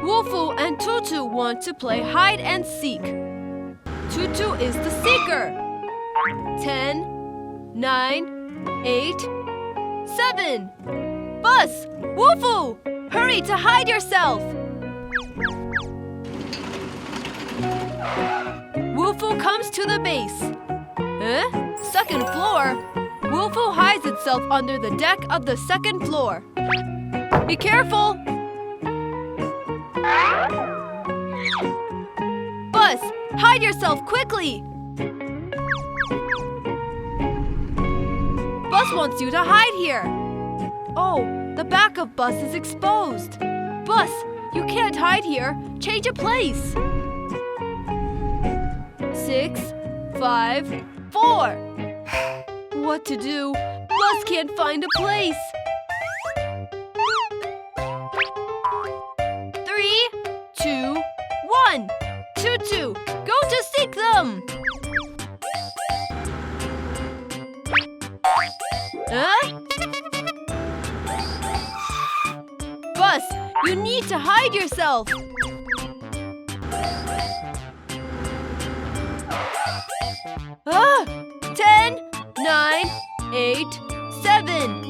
Wolfoo and Tutu want to play hide and seek. Tutu is the seeker. 10, 9, 8, 7. Buzz! Wolfoo! Hurry to hide yourself! Wolfoo comes to the base. Huh? Second floor? Wolfoo hides itself under the deck of the second floor. Be careful! Buzz, hide yourself quickly! Buzz wants you to hide here. Oh, the back of Buzz is exposed. Buzz, you can't hide here. Change a place. 6, 5, 4. What to do? Buzz can't find a place. 3, 2, 1. Tutu, go to seek them. Huh? Buzz, you need to hide yourself. Ah! 10, 9, 8, 7.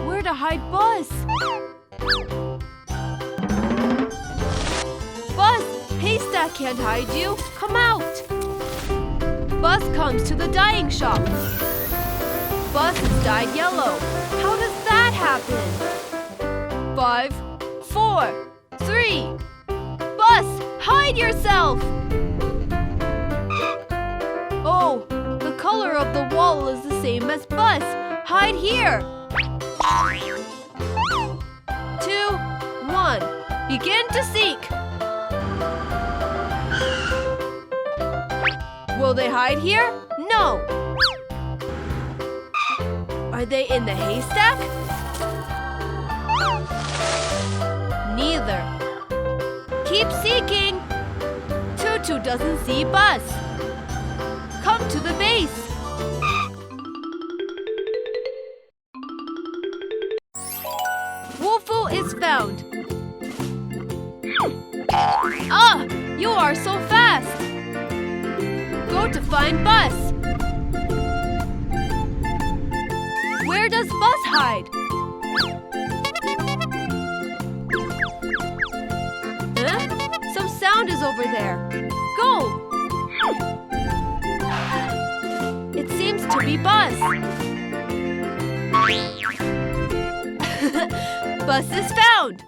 Where to hide Buzz? Buzz, Haystack can't hide you. Come out. Buzz comes to the dyeing shop. Buzz is dyed yellow. How does that happen? 5, 4, 3. Buzz, hide yourself! Oh, the color of the wall is the same as Buzz. Hide here. 2, 1. Begin to seek. Will they hide here? No. Are they in the haystack? Neither. Keep seeking. Tutu doesn't see Buzz. Come to the base. Wolfoo is found. Ah! You are so fast! Go to find Buzz. Where does Buzz hide? Huh? Some sound is over there. Go! It seems to be Buzz. Buzz is found.